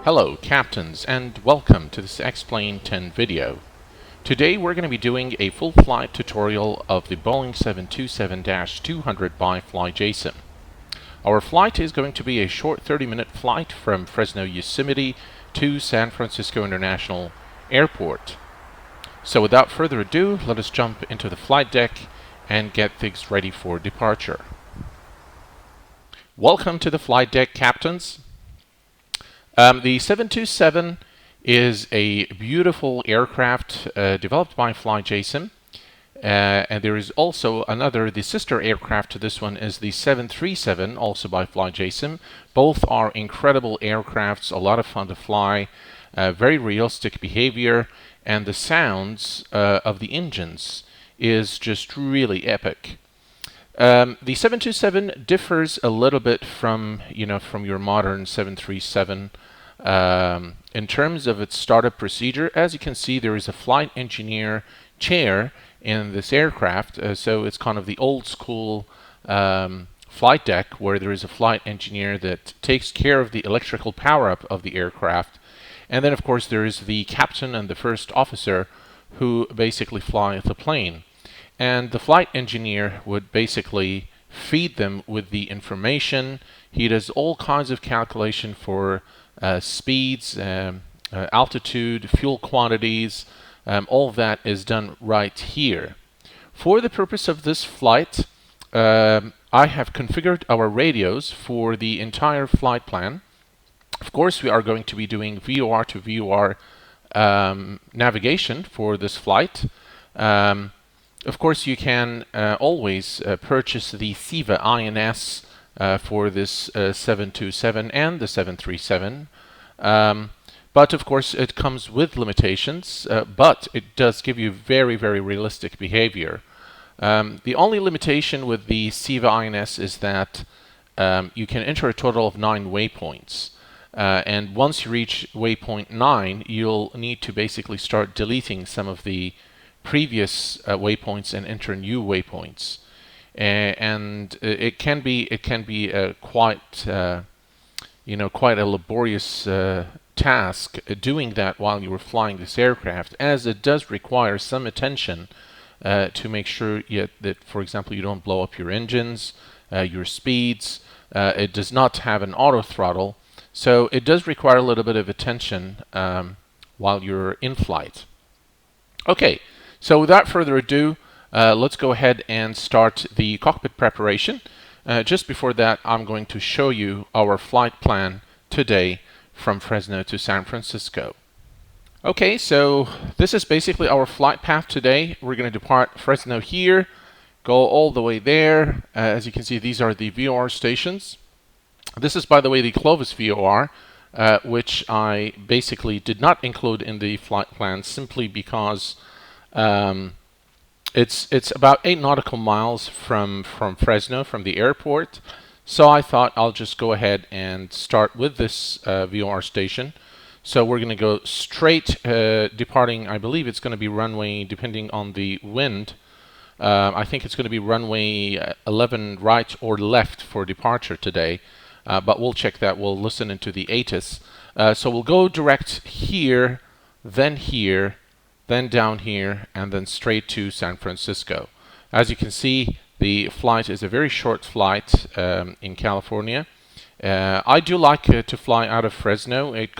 Hello captains and welcome to this Explain 10 video. Today we're going to be doing a full flight tutorial of the Boeing 727-200 by FlyJSim. Our flight is going to be a short 30-minute flight from Fresno, Yosemite to San Francisco International Airport. So without further ado, let us jump into the flight deck and get things ready for departure. Welcome to the flight deck, captains. The 727 is a beautiful aircraft developed by FlyJSim, and there is also the sister aircraft to this one is the 737, also by FlyJSim. Both are incredible aircrafts, a lot of fun to fly, very realistic behavior, and the sounds of the engines is just really epic. The 727 differs a little bit from your modern 737 in terms of its startup procedure. As you can see, there is a flight engineer chair in this aircraft, so it's kind of the old school flight deck where there is a flight engineer that takes care of the electrical power-up of the aircraft. And then, of course, there is the captain and the first officer who basically fly the plane. And the flight engineer would basically feed them with the information. He does all kinds of calculation for speeds, altitude, fuel quantities. All of that is done right here. For the purpose of this flight, I have configured our radios for the entire flight plan. Of course, we are going to be doing VOR to VOR navigation for this flight. Of course, you can always purchase the CEVA INS for this 727 and the 737. But of course, it comes with limitations, but it does give you very, very realistic behavior. The only limitation with the CEVA INS is that you can enter a total of 9 waypoints. And once you reach waypoint 9, you'll need to basically start deleting some of the previous waypoints and enter new waypoints, and it can be quite a laborious task doing that while you were flying this aircraft, as it does require some attention to make sure that, for example, you don't blow up your engines, your speeds. It does not have an auto throttle, so it does require a little bit of attention while you're in flight. Okay. So without further ado, let's go ahead and start the cockpit preparation. Just before that, I'm going to show you our flight plan today from Fresno to San Francisco. Okay, so this is basically our flight path today. We're going to depart Fresno here, go all the way there. As you can see, these are the VOR stations. This is, by the way, the Clovis VOR, which I basically did not include in the flight plan simply because it's about 8 nautical miles from Fresno, from the airport. So I thought I'll just go ahead and start with this VOR station. So we're going to go straight, departing, I believe it's going to be runway, depending on the wind. I think it's going to be runway 11 right or left for departure today. But we'll check that. We'll listen into the ATIS. So we'll go direct here, then down here, and then straight to San Francisco. As you can see, the flight is a very short flight in California. I do like to fly out of Fresno. It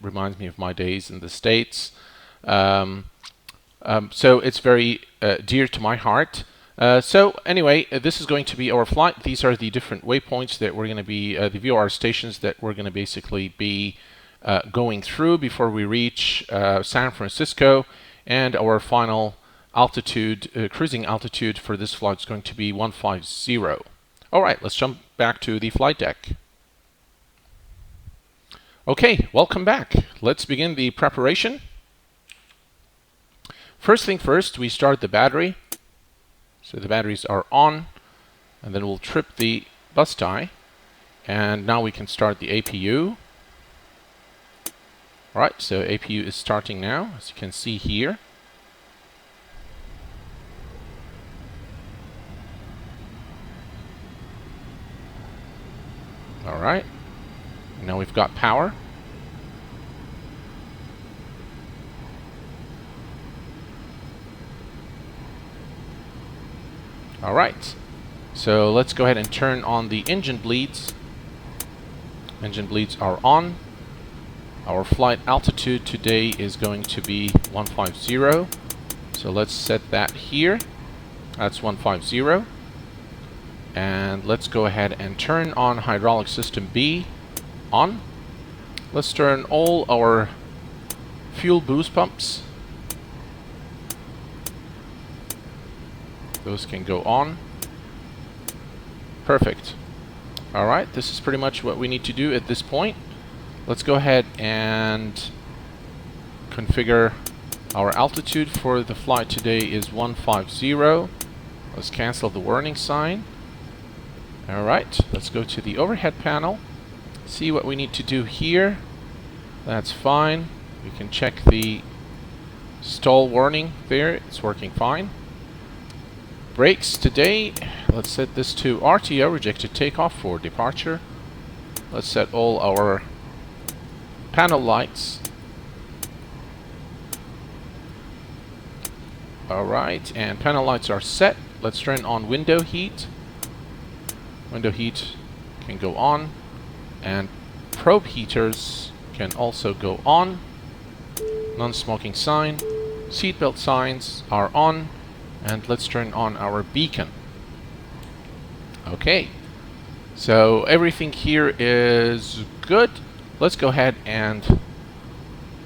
reminds me of my days in the States. So it's very dear to my heart. So anyway, this is going to be our flight. These are the different waypoints that we're going to be, the VOR stations that we're going to basically be going through before we reach San Francisco, and our final altitude, cruising altitude for this flight is going to be 150. All right, let's jump back to the flight deck. Okay, welcome back. Let's begin the preparation. First thing first, we start the battery. So the batteries are on, and then we'll trip the bus tie, and now we can start the APU. Alright, so APU is starting now, as you can see here. Alright, now we've got power. All right. So let's go ahead and turn on the engine bleeds. Engine bleeds are on. Our flight altitude today is going to be 150. So let's set that here. That's 150. And let's go ahead and turn on hydraulic system B on. Let's turn all our fuel boost pumps. Those can go on. Perfect. Alright, this is pretty much what we need to do at this point. Let's go ahead and configure our altitude for the flight today is 150. Let's cancel the warning sign. Alright, let's go to the overhead panel. See what we need to do here. That's fine. We can check the stall warning there. It's working fine. Brakes today, let's set this to RTO, rejected takeoff for departure. Let's set all our panel lights. Alright, and panel lights are set. Let's turn on window heat. Window heat can go on, and probe heaters can also go on. Non-smoking sign. Seatbelt signs are on. And let's turn on our beacon. Okay, so everything here is good. Let's go ahead and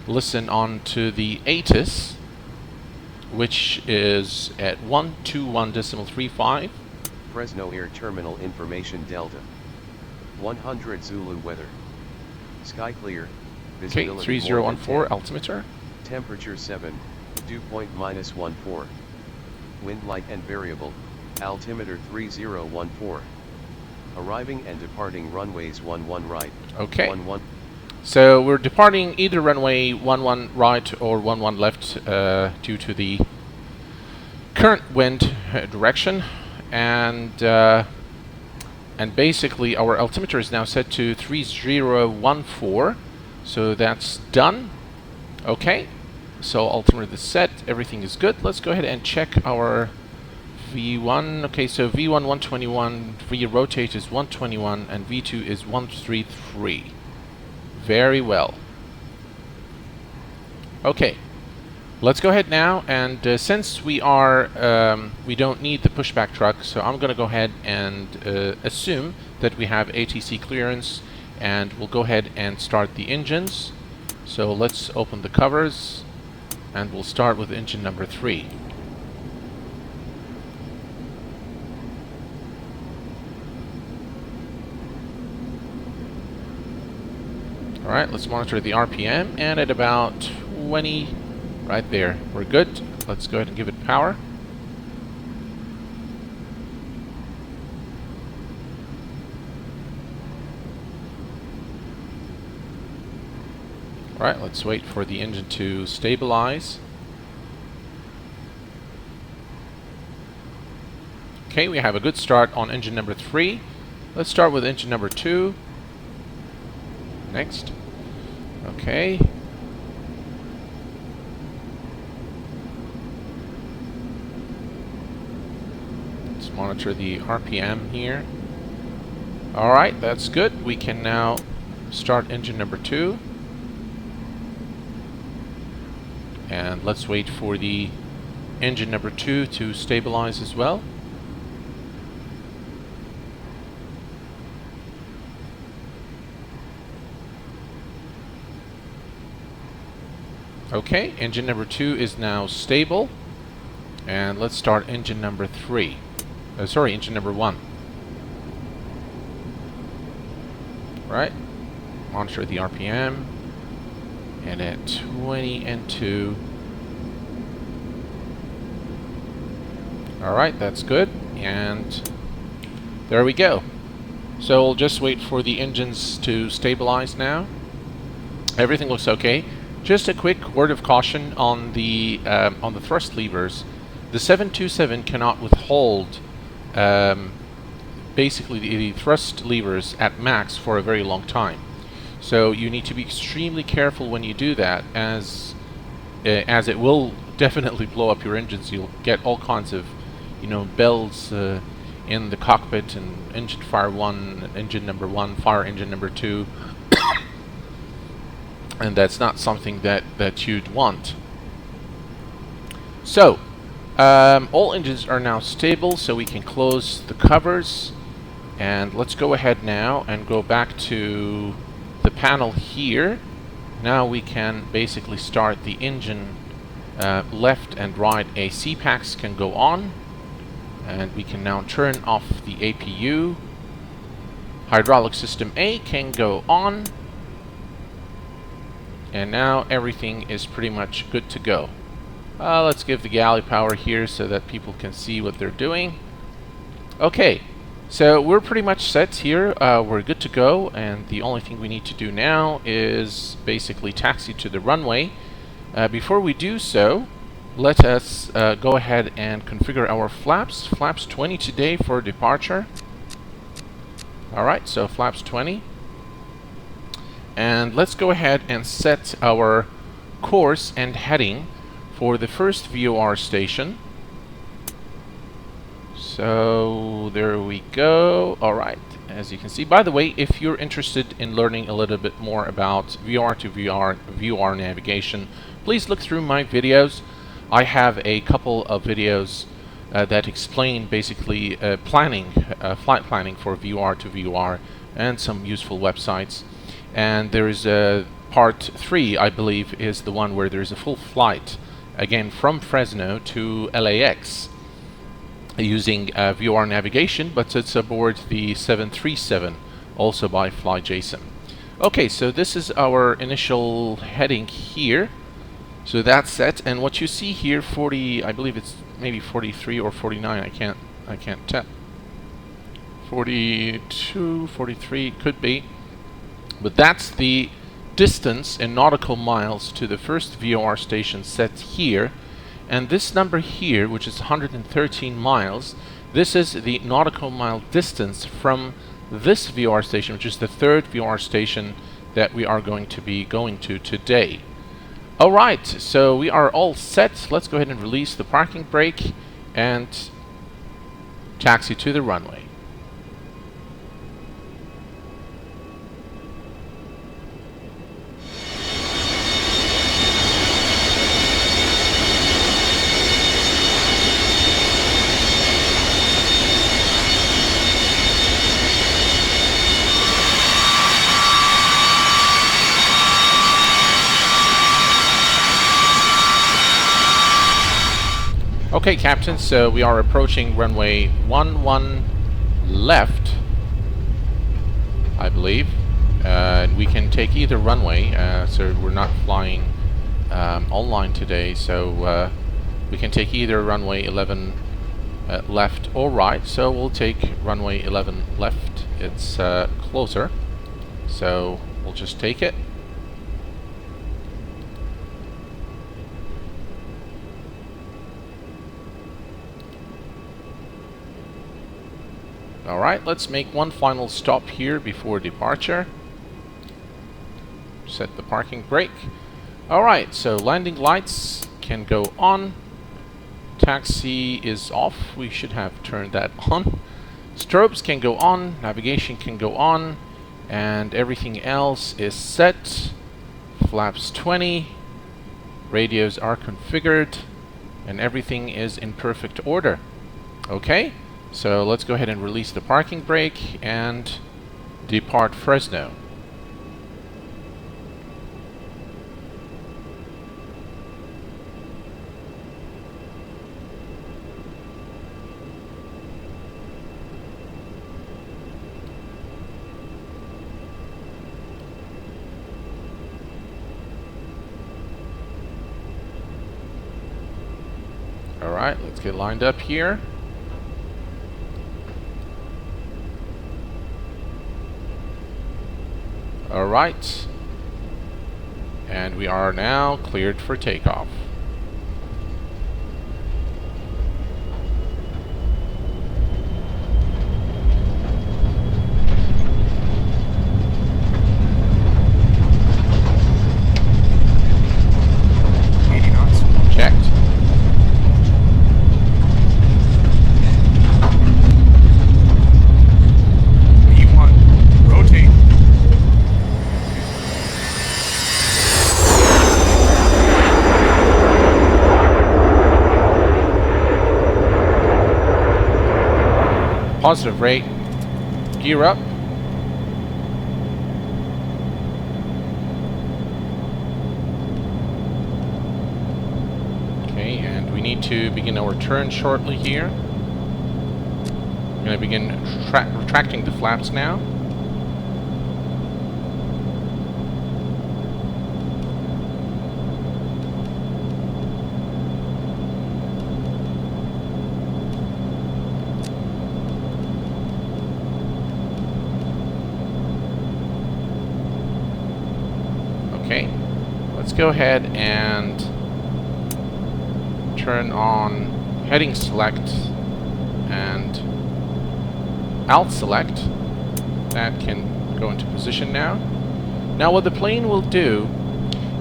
listen on to the ATIS, which is at 121.35. Fresno Air Terminal Information Delta 100 Zulu weather. Sky clear. Okay, 3014 altimeter. Temperature 7, dew point -14. Wind light and variable, altimeter 3014. Arriving and departing runways 11 right. Okay. 11. So we're departing either runway 11 right or 11 left due to the current wind direction, and basically our altimeter is now set to 3014. So that's done. Okay. So altimeter is set, everything is good. Let's go ahead and check our V1. Okay, so V1 121, V rotate is 121, and V2 is 133. Very well. Okay, let's go ahead now, and since we don't need the pushback truck, so I'm going to go ahead and assume that we have ATC clearance, and we'll go ahead and start the engines. So let's open the covers. And we'll start with engine number 3. Alright, let's monitor the RPM, and at about 20, right there, we're good. Let's go ahead and give it power. Alright, let's wait for the engine to stabilize. Okay, we have a good start on engine number 3. Let's start with engine number 2. Next. Okay. Let's monitor the RPM here. Alright, that's good. We can now start engine number 2. And let's wait for the engine number 2 to stabilize as well. Okay, engine number 2 is now stable. And let's start engine number 3. Engine number 1. Right. Monitor the RPM. And at 20 and 2. Alright, that's good. And there we go. So we'll just wait for the engines to stabilize now. Everything looks okay. Just a quick word of caution on the thrust levers. The 727 cannot withhold basically the thrust levers at max for a very long time. So you need to be extremely careful when you do that, as it will definitely blow up your engines. You'll get all kinds of bells in the cockpit, and engine fire 1, engine number 1, fire engine number 2, and that's not something that you'd want. So all engines are now stable, so we can close the covers, and let's go ahead now and go back to the panel here. Now we can basically start the engine. Left and right AC packs can go on, and we can now turn off the APU. Hydraulic system A can go on, and now everything is pretty much good to go. Let's give the galley power here so that people can see what they're doing. Okay, so we're pretty much set here. We're good to go, and the only thing we need to do now is basically taxi to the runway. Before we do so, let us go ahead and configure our flaps. Flaps 20 today for departure. Alright, so flaps 20. And let's go ahead and set our course and heading for the first VOR station. So there we go. Alright, as you can see. By the way, if you're interested in learning a little bit more about VOR to VOR navigation, please look through my videos. I have a couple of videos that explain basically flight planning for VOR to VOR, and some useful websites. And there is part 3, I believe, is the one where there is a full flight, again from Fresno to LAX, using VOR navigation, but it's aboard the 737, also by FlyJSim. Okay, so this is our initial heading here. So that's set, and what you see here, 40, I believe it's maybe 43 or 49, I can't tell. 42, 43, could be. But that's the distance in nautical miles to the first VOR station set here. And this number here, which is 113 miles, this is the nautical mile distance from this VOR station, which is the third VOR station that we are going to be going to today. Alright, so we are all set. Let's go ahead and release the parking brake and taxi to the runway. Okay, Captain, so we are approaching runway 11 left, I believe. We can take either runway, so we're not flying online today, so we can take either runway 11 left or right. So we'll take runway 11 left. It's closer, so we'll just take it. Alright, let's make one final stop here before departure. Set the parking brake. Alright, so landing lights can go on. Taxi is off. We should have turned that on. Strobes can go on. Navigation can go on. And everything else is set. Flaps 20. Radios are configured. And everything is in perfect order. Okay? So let's go ahead and release the parking brake and depart Fresno. Alright, let's get lined up here. Alright, and we are now cleared for takeoff. positive rate. Gear up. Okay, and we need to begin our turn shortly here. We're going to begin retracting the flaps now. Okay, let's go ahead and turn on heading select and alt select. That can go into position now. Now what the plane will do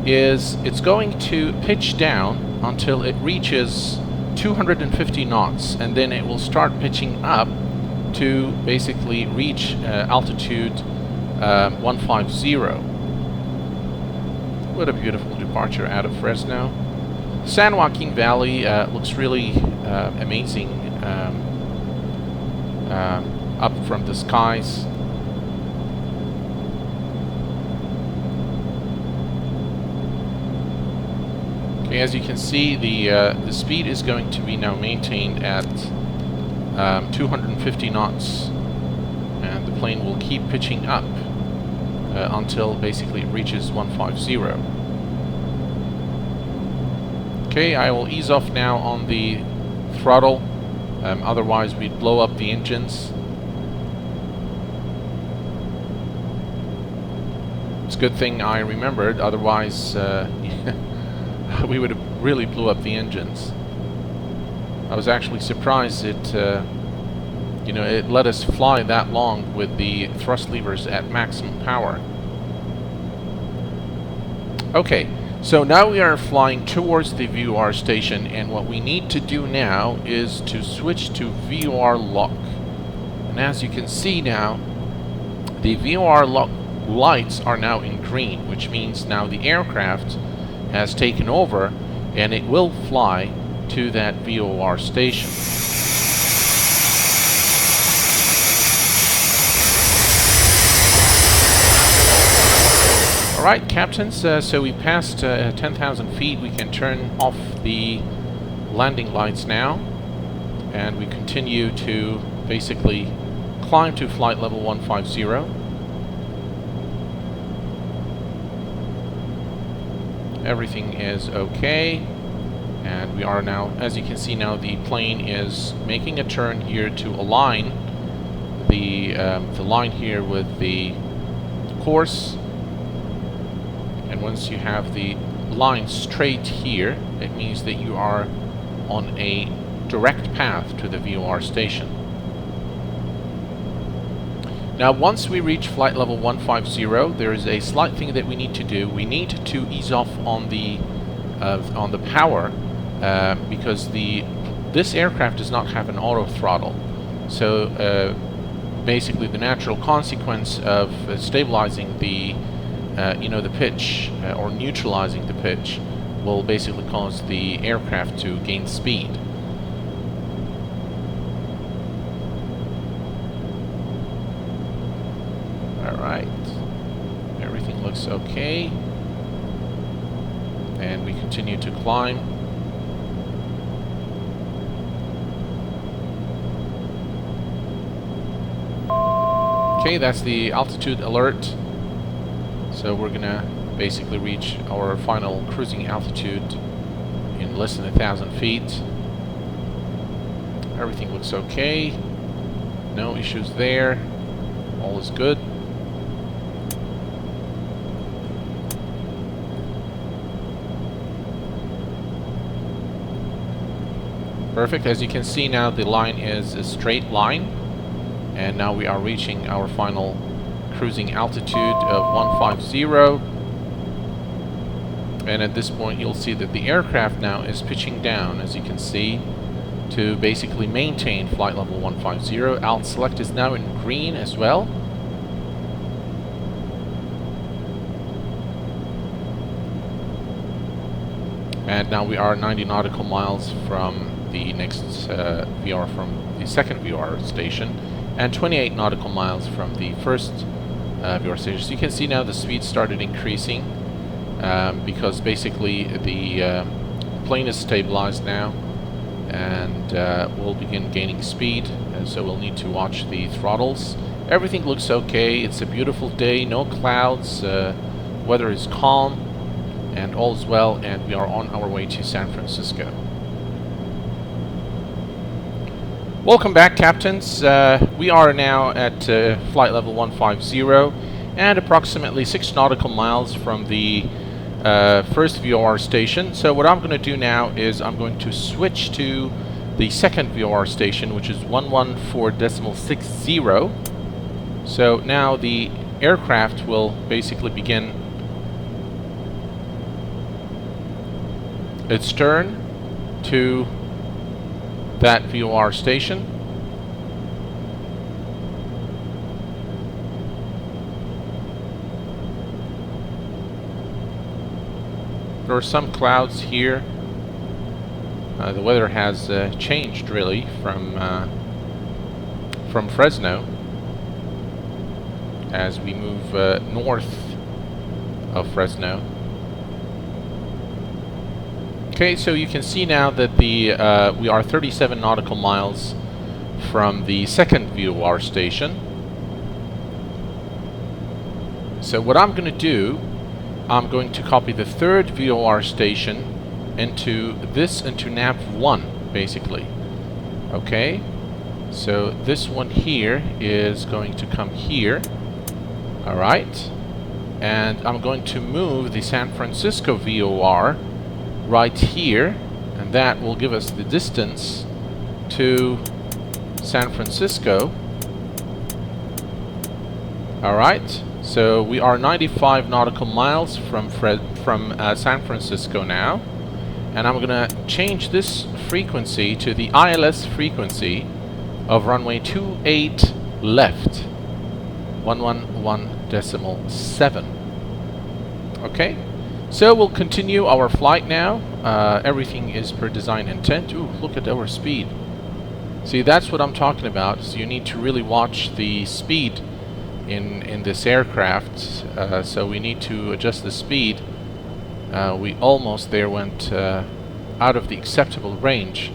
is it's going to pitch down until it reaches 250 knots, and then it will start pitching up to basically reach altitude 150. What a beautiful departure out of Fresno. San Joaquin Valley looks really amazing up from the skies. Okay, as you can see, the speed is going to be now maintained at 250 knots, and the plane will keep pitching up until basically it reaches 150. Okay, I will ease off now on the throttle, otherwise we'd blow up the engines. It's a good thing I remembered, otherwise we would have really blew up the engines. I was actually surprised it let us fly that long with the thrust levers at maximum power. Okay, so now we are flying towards the VOR station, and what we need to do now is to switch to VOR lock. And as you can see now, the VOR lock lights are now in green, which means now the aircraft has taken over and it will fly to that VOR station. Alright, captains, so we passed 10,000 feet. We can turn off the landing lights now, and we continue to basically climb to flight level 150. Everything is okay, and we are now, as you can see now, the plane is making a turn here to align the line here with the course. And once you have the line straight here, it means that you are on a direct path to the VOR station. Now once we reach flight level 150, there is a slight thing that we need to do. We need to ease off on the power because this aircraft does not have an auto throttle. So basically the natural consequence of stabilizing the the pitch or neutralizing the pitch will basically cause the aircraft to gain speed. Alright, everything looks okay, and we continue to climb. Okay, that's the altitude alert. So we're gonna basically reach our final cruising altitude in less than 1,000 feet. Everything looks okay. No issues there. All is good. Perfect. As you can see now, the line is a straight line, and now we are reaching our final cruising altitude of 150, and at this point you'll see that the aircraft now is pitching down, as you can see, to basically maintain flight level 150. Alt select is now in green as well. And now we are 90 nautical miles from the next VOR, from the second VOR station, and 28 nautical miles from the first VOR station. So you can see now the speed started increasing because basically the plane is stabilized now, and we'll begin gaining speed, so we'll need to watch the throttles. Everything looks okay. It's a beautiful day, no clouds, weather is calm, and all is well, and we are on our way to San Francisco. Welcome back, captains. We are now at flight level 150 and approximately 6 nautical miles from the first VOR station. So what I'm going to do now is I'm going to switch to the second VOR station, which is 114.60. So now the aircraft will basically begin its turn to that VOR station. There are some clouds here. The weather has changed really from Fresno as we move north of Fresno. Okay, so you can see now that we are 37 nautical miles from the second VOR station. So what I'm going to do, I'm going to copy the third VOR station into nav 1, basically. Okay, so this one here is going to come here. Alright, and I'm going to move the San Francisco VOR right here, and that will give us the distance to San Francisco. Alright, so we are 95 nautical miles from San Francisco now, and I'm gonna change this frequency to the ILS frequency of runway 28 left, 111.7. Okay, so we'll continue our flight now. Everything is per design intent. Ooh, look at our speed. See, that's what I'm talking about. So you need to really watch the speed in this aircraft. So we need to adjust the speed. We almost there went out of the acceptable range.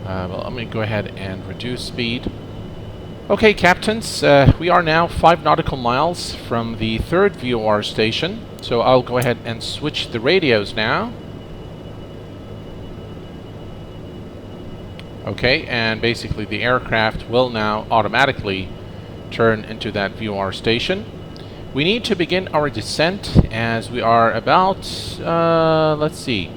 Well, let me go ahead and reduce speed. Okay, captains, we are now 5 nautical miles from the third VOR station. So I'll go ahead and switch the radios now. Okay, and basically the aircraft will now automatically turn into that VOR station. We need to begin our descent as we are about, let's see,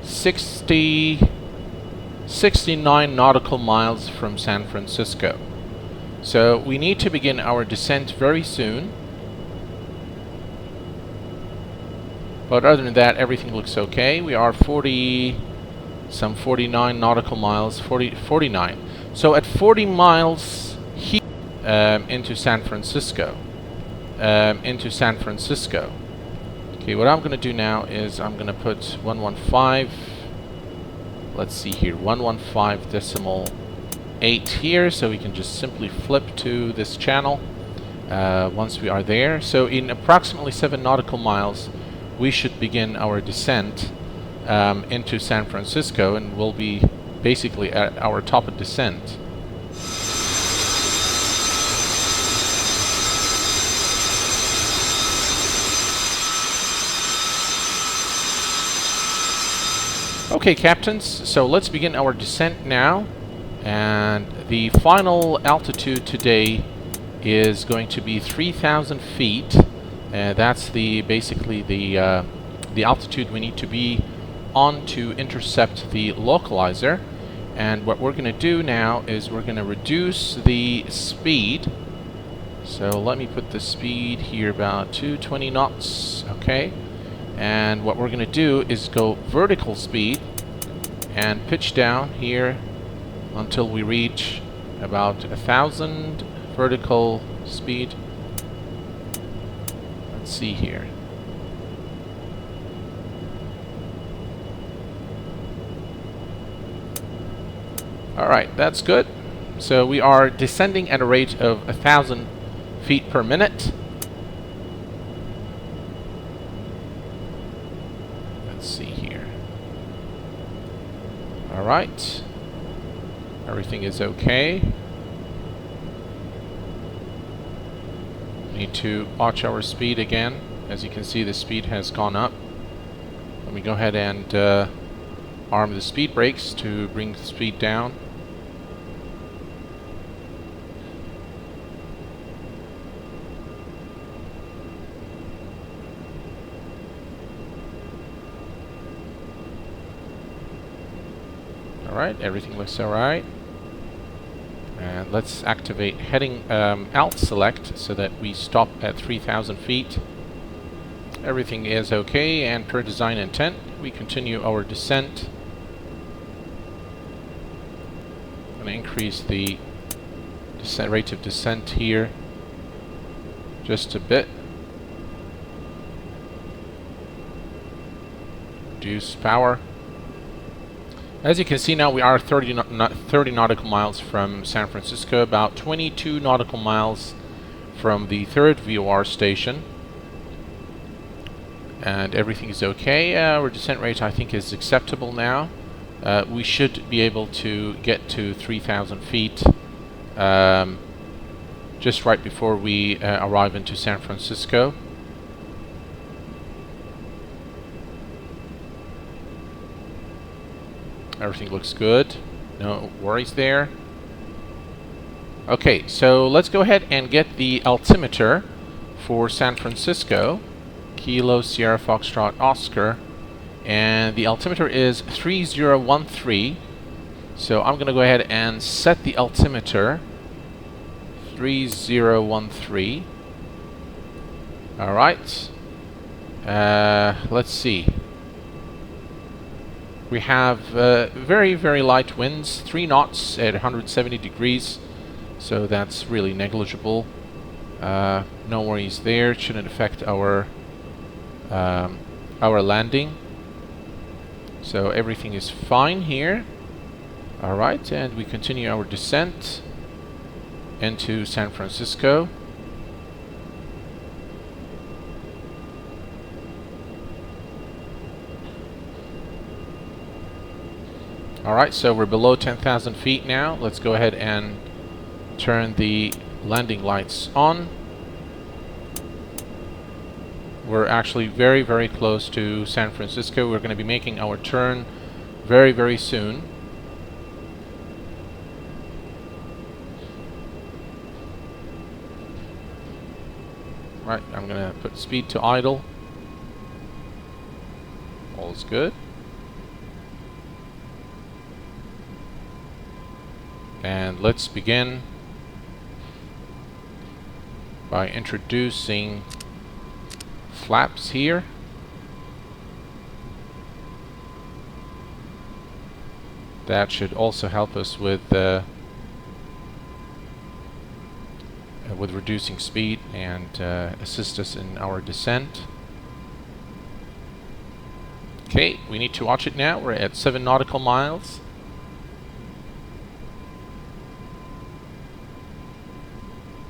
69 nautical miles from San Francisco. So we need to begin our descent very soon. But other than that, everything looks okay. We are 49 nautical miles, 49. So at 40 miles here into San Francisco. Okay, what I'm going to do now is I'm going to put 115. Let's see here, 115.8 here, so we can just simply flip to this channel once we are there. So in approximately 7 nautical miles, we should begin our descent into San Francisco, and we'll be basically at our top of descent. Okay, captains, so let's begin our descent now, and the final altitude today is going to be 3,000 feet. That's basically the altitude we need to be on to intercept the localizer. And what we're going to do now is we're going to reduce the speed. So let me put the speed here about 220 knots. Okay. And what we're going to do is go vertical speed and pitch down here until we reach about 1,000 vertical speed. Let's see here. Alright, that's good. So we are descending at a rate of 1,000 feet per minute. Let's see here. All right. Everything is okay. Need to watch our speed again. As you can see, the speed has gone up. Let me go ahead and arm the speed brakes to bring the speed down. Alright, everything looks alright. And let's activate heading alt select so that we stop at 3,000 feet. Everything is okay, and per design intent, we continue our descent. I'm going to increase the rate of descent here just a bit. Reduce power. As you can see now, we are 30 nautical miles from San Francisco, about 22 nautical miles from the third VOR station. And everything is okay. Our descent rate, I think, is acceptable now. We should be able to get to 3,000 feet just right before we arrive into San Francisco. Everything looks good. No worries there. Okay, so let's go ahead and get the altimeter for San Francisco. Kilo Sierra Foxtrot Oscar. And the altimeter is 3013. So I'm going to go ahead and set the altimeter 3013. Alright. Let's see. We have very, very light winds, 3 knots at 170 degrees, so that's really negligible. No worries there. It shouldn't affect our landing. So everything is fine here. Alright, and we continue our descent into San Francisco. Alright, so we're below 10,000 feet now. Let's go ahead and turn the landing lights on. We're actually very, very close to San Francisco. We're going to be making our turn very, very soon. Right, I'm going to put speed to idle. All is good. And let's begin by introducing flaps here. That should also help us with reducing speed and assist us in our descent. Okay, we need to watch it now. We're at 7 nautical miles.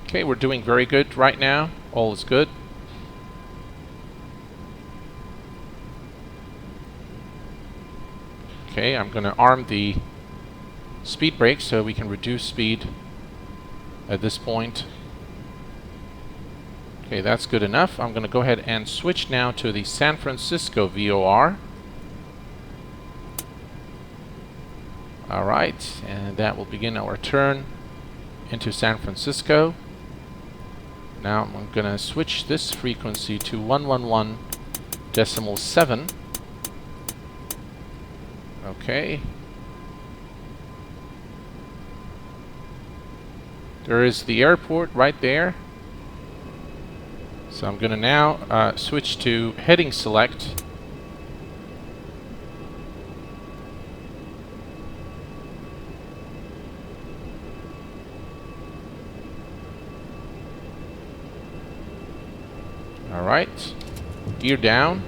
Okay, we're doing very good right now. All is good. Okay, I'm going to arm the speed brake so we can reduce speed at this point. Okay, that's good enough. I'm going to go ahead and switch now to the San Francisco VOR. Alright, and that will begin our turn into San Francisco. Now I'm going to switch this frequency to 111.7. Okay. There is the airport right there. So I'm going to now switch to heading select. Alright, gear down.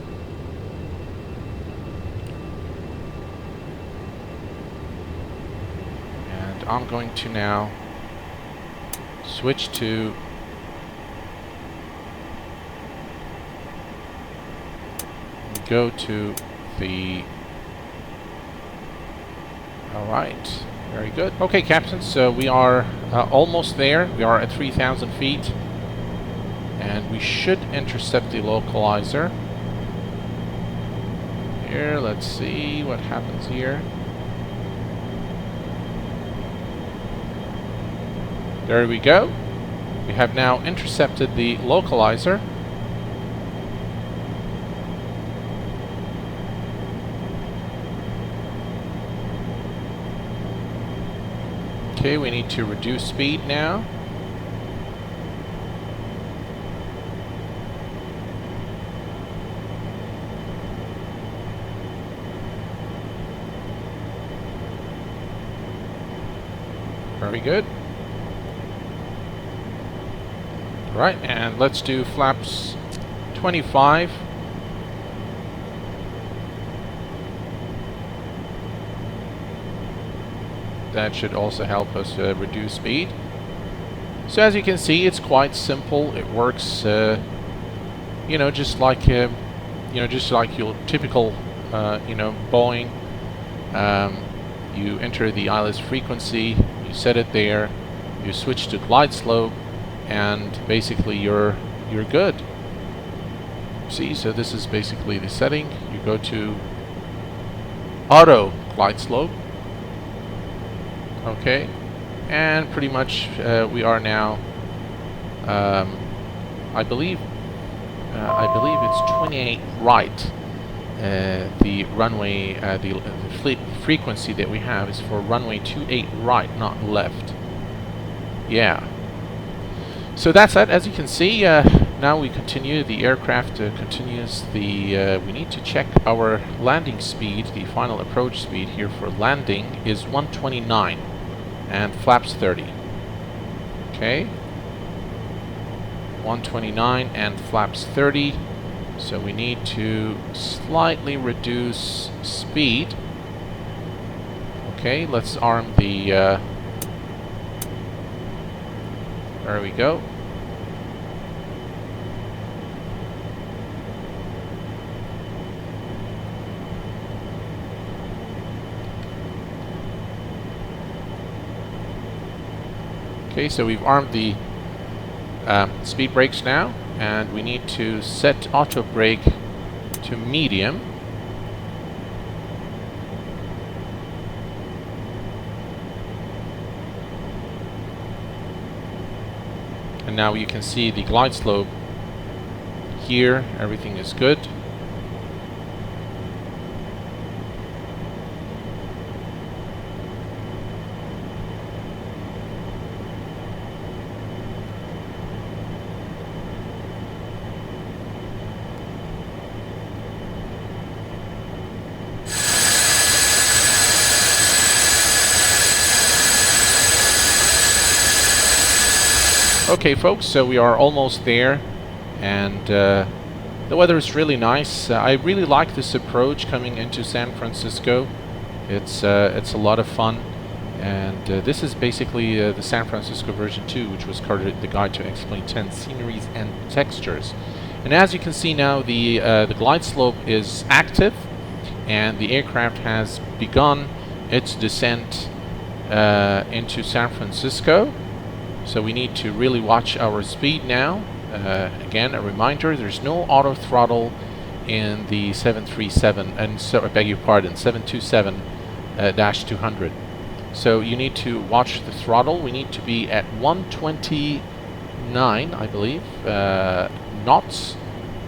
I'm going to now switch to go to the... Alright, very good. Okay, Captain, so we are almost there. We are at 3,000 feet. And we should intercept the localizer. Here, let's see what happens here. There we go. We have now intercepted the localizer. Okay, we need to reduce speed now. Very good. Right, and let's do flaps 25. That should also help us reduce speed. So as you can see, it's quite simple. It works, you know, just like your typical, you know, Boeing. You enter the ILS frequency, you set it there, you switch to glide slope, and basically you're good. See, so this is basically the setting. You go to auto glide slope. Okay, and pretty much we are now, I believe it's 28 right. The runway, the frequency that we have is for runway 28 right, not left. Yeah. So that's that. As you can see, now we continue. The aircraft continues. We need to check our landing speed. The final approach speed here for landing is 129 and flaps 30. Okay. 129 and flaps 30. So we need to slightly reduce speed. Okay, let's arm the... there we go. Okay, so we've armed the speed brakes now, and we need to set auto brake to medium. And now you can see the glide slope here. Everything is good. Okay, folks, so we are almost there, and the weather is really nice. I really like this approach coming into San Francisco. It's a lot of fun, and this is basically the San Francisco version 2, which was called the Guide to Explain 10 Sceneries and Textures. And as you can see now, the glide slope is active, and the aircraft has begun its descent into San Francisco. So we need to really watch our speed now. Again, a reminder, there's no auto throttle in the 737, and so I beg your pardon, 727-200. So you need to watch the throttle. We need to be at 129, I believe, knots.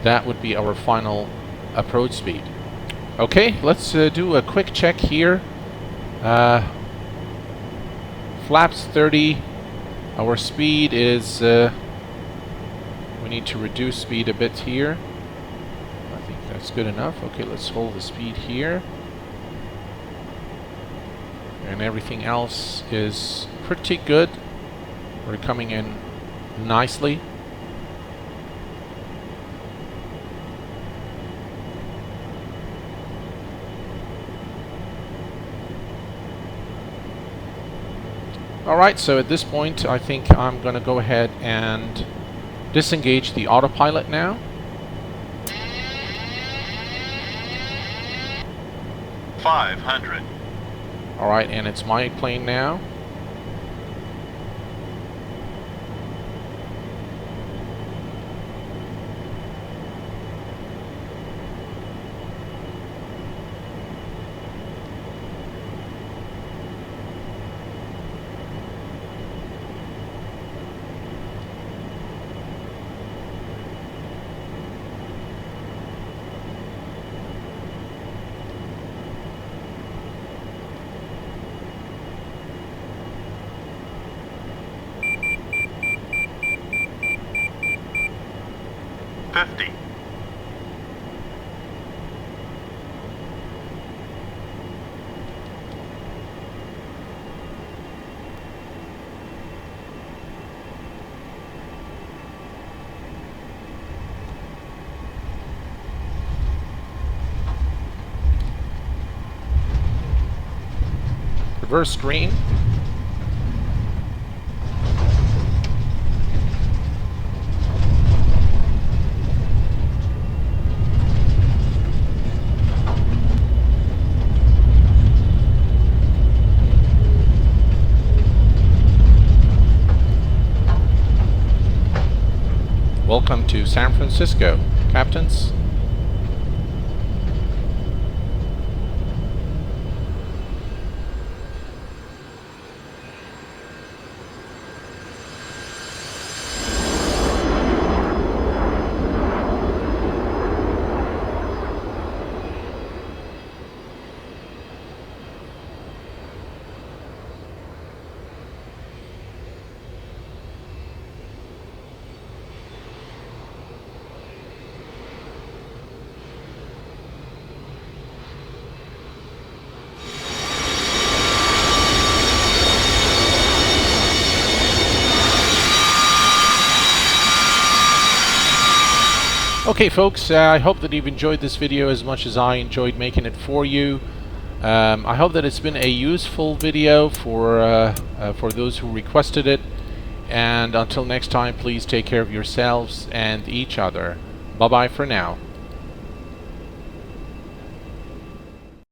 That would be our final approach speed. Okay, let's do a quick check here. Flaps 30. Our speed is, we need to reduce speed a bit here. I think that's good enough. Okay, let's hold the speed here. And everything else is pretty good. We're coming in nicely. Alright, so at this point I think I'm going to go ahead and disengage the autopilot now. $500. Alright, and it's my plane now. $50. Reverse green. Welcome to San Francisco, captains. Okay folks, I hope that you've enjoyed this video as much as I enjoyed making it for you. I hope that it's been a useful video for those who requested it. And until next time, please take care of yourselves and each other. Bye bye for now.